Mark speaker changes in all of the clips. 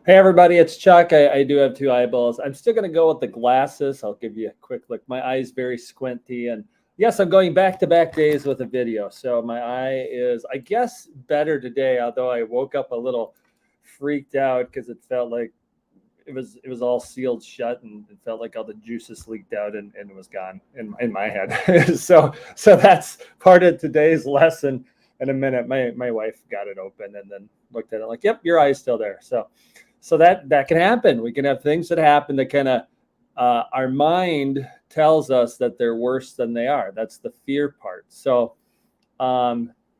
Speaker 1: Hey everybody, it's Chuck. I do have two eyeballs. I'm still going to go with the glasses. I'll give you a quick look. My eye's very squinty, and yes, I'm going back-to-back days with a video. So my eye is, I guess, better today, although I woke up a little freaked out because it felt like it was all sealed shut, and it felt like all the juices leaked out and it was gone in my head. So that's part of today's lesson. In a minute, my wife got it open and then looked at it like, yep, your eye's still there. So that can happen. We can have things that happen that kind of our mind tells us that they're worse than they are. That's the fear part. So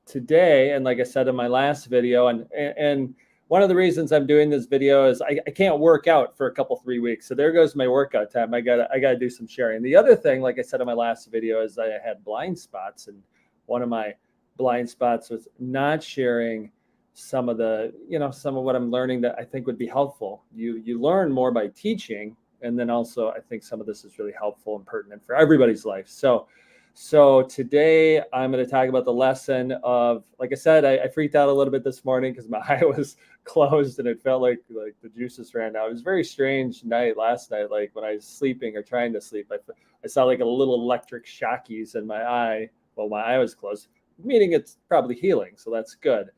Speaker 1: today, and like I said in my last video, and one of the reasons I'm doing this video is I can't work out for a couple 3 weeks. So there goes my workout time. I gotta do some sharing. The other thing, like I said in my last video, is I had blind spots, and one of my blind spots was not sharing some of what I'm learning that I think would be helpful. You learn more by teaching, and then also I think some of this is really helpful and pertinent for everybody's life. So today I'm going to talk about the lesson of, like I said, I freaked out a little bit this morning because my eye was closed and it felt like the juices ran out. It was a very strange night last night. Like when I was sleeping or trying to sleep, I saw like a little electric shockies in my eye while my eye was closed, meaning it's probably healing. So that's good.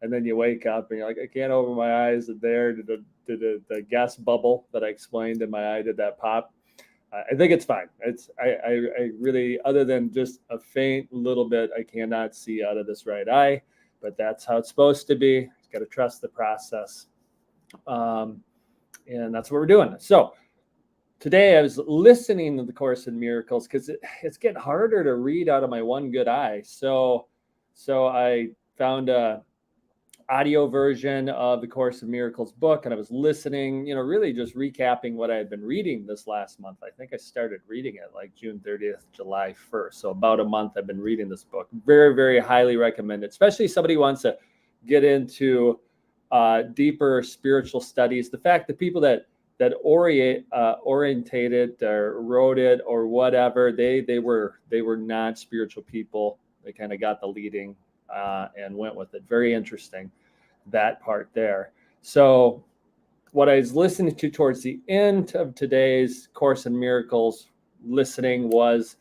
Speaker 1: And then you wake up and you're like, I can't open my eyes. There, did the gas bubble that I explained in my eye, did that pop? I think it's fine. I really, other than just a faint little bit, I cannot see out of this right eye, but that's how it's supposed to be. You got to trust the process. And that's what we're doing. So today I was listening to the Course in Miracles because it's getting harder to read out of my one good eye. So I found a audio version of the Course in Miracles book, and I was listening, really just recapping what I had been reading this last month. I think I started reading it like June 30th, July 1st. So about a month I've been reading this book. Very, very highly recommended, especially if somebody wants to get into deeper spiritual studies. The fact that people that orientated or wrote it or whatever, they were not spiritual people. They kind of got the leading and went with it. Very interesting, that part there. So what I was listening to towards the end of today's Course in Miracles listening was,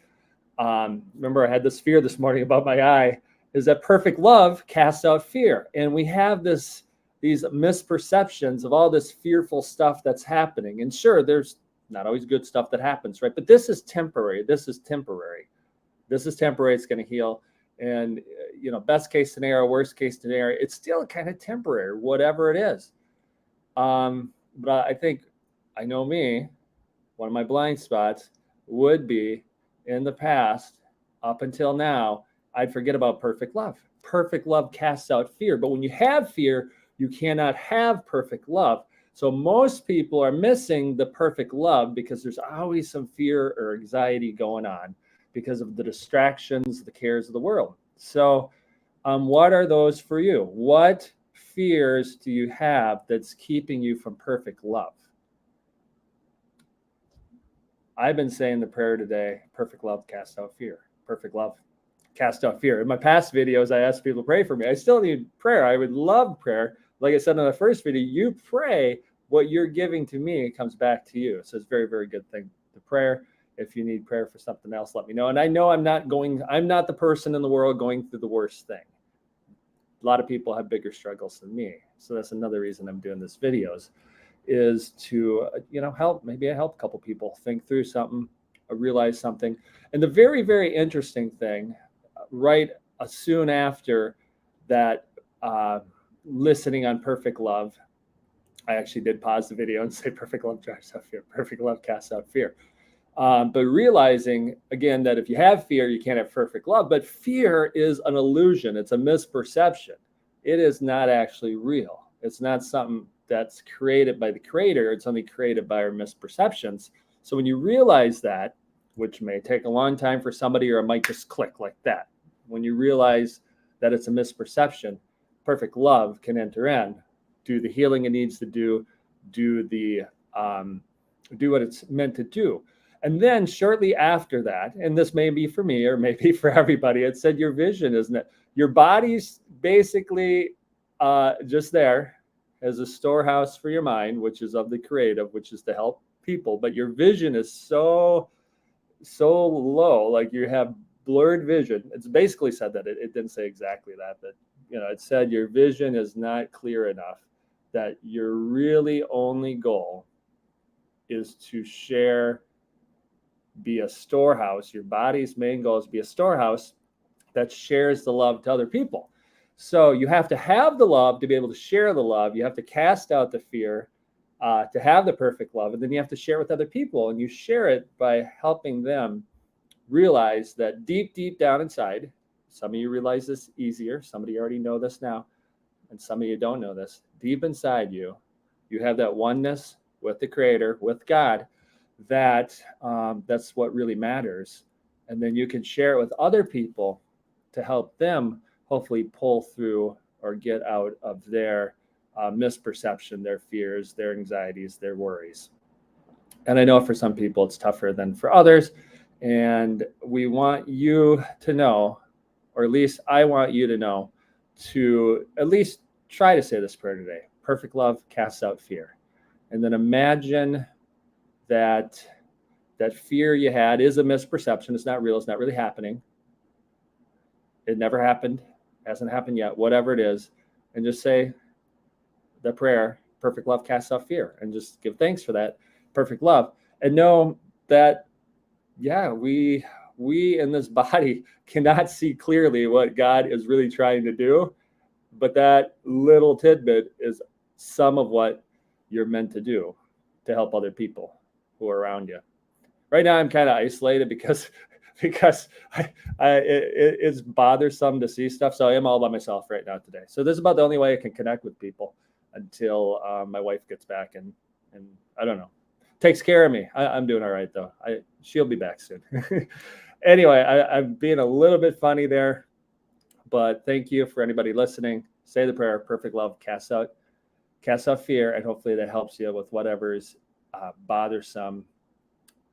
Speaker 1: remember I had this fear this morning about my eye, is that perfect love casts out fear. And we have these misperceptions of all this fearful stuff that's happening. And sure, there's not always good stuff that happens, right? But this is temporary. This is temporary. It's going to heal. And, best case scenario, worst case scenario, it's still kind of temporary, whatever it is. But I think, I know me, one of my blind spots would be in the past, up until now, I'd forget about perfect love. Perfect love casts out fear. But when you have fear, you cannot have perfect love. So most people are missing the perfect love because there's always some fear or anxiety going on, because of the distractions, the cares of the world. So what are those for you? What fears do you have that's keeping you from perfect love? I've been saying the prayer today, perfect love casts out fear. Perfect love cast out fear. In my past videos, I asked people to pray for me. I still need prayer. I would love prayer. Like I said in the first video, you pray, what you're giving to me comes back to you. So it's a very, very good thing to prayer. If you need prayer for something else, let me know. And I know I'm not the person in the world going through the worst thing. A lot of people have bigger struggles than me. So that's another reason I'm doing this videos, is to, help a couple people think through something, realize something. And the very, very interesting thing, right soon after that, listening on perfect love, I actually did pause the video and say perfect love drives out fear. Perfect love casts out fear. But realizing, again, that if you have fear, you can't have perfect love. But fear is an illusion. It's a misperception. It is not actually real. It's not something that's created by the creator. It's only created by our misperceptions. So when you realize that, which may take a long time for somebody, or it might just click like that, when you realize that it's a misperception, perfect love can enter in, do the healing it needs to do what it's meant to do. And then shortly after that, and this may be for me or maybe for everybody, it said your vision, isn't it? Your body's basically just there. as a storehouse for your mind, which is of the creative, which is to help people, but your vision is so low, like you have blurred vision. It's basically said that. It didn't say exactly that, but it said your vision is not clear enough, that your really only goal is to share, be a storehouse. Your body's main goal is to be a storehouse that shares the love to other people. So you have to have the love to be able to share the love. You have to cast out the fear to have the perfect love. And then you have to share with other people. And you share it by helping them realize that deep, deep down inside, some of you realize this easier. Some of you already know this now. And some of you don't know this. Deep inside you, you have that oneness with the Creator, with God. That's what really matters. And then you can share it with other people to help them hopefully pull through or get out of their misperception, their fears, their anxieties, their worries. And I know for some people it's tougher than for others. And we want you to know, or at least I want you to know, to at least try to say this prayer today. Perfect love casts out fear. And then imagine that fear you had is a misperception. It's not real. It's not really happening. It never happened. Hasn't happened yet. Whatever it is. And just say the prayer, perfect love casts out fear. And just give thanks for that perfect love. And know that, yeah, we in this body cannot see clearly what God is really trying to do. But that little tidbit is some of what you're meant to do to help other people who are around you. Right now, I'm kind of isolated because it's bothersome to see stuff. So I am all by myself right now today. So this is about the only way I can connect with people until my wife gets back and I don't know, takes care of me. I'm doing all right though. She'll be back soon. Anyway, I'm being a little bit funny there, but thank you for anybody listening. Say the prayer, perfect love, cast out fear, and hopefully that helps you with whatever's bothersome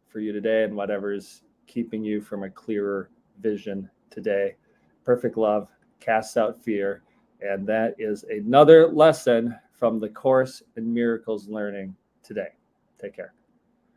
Speaker 1: for you today and whatever's keeping you from a clearer vision today. Perfect love casts out fear. And that is another lesson from the Course in Miracles learning today. Take care.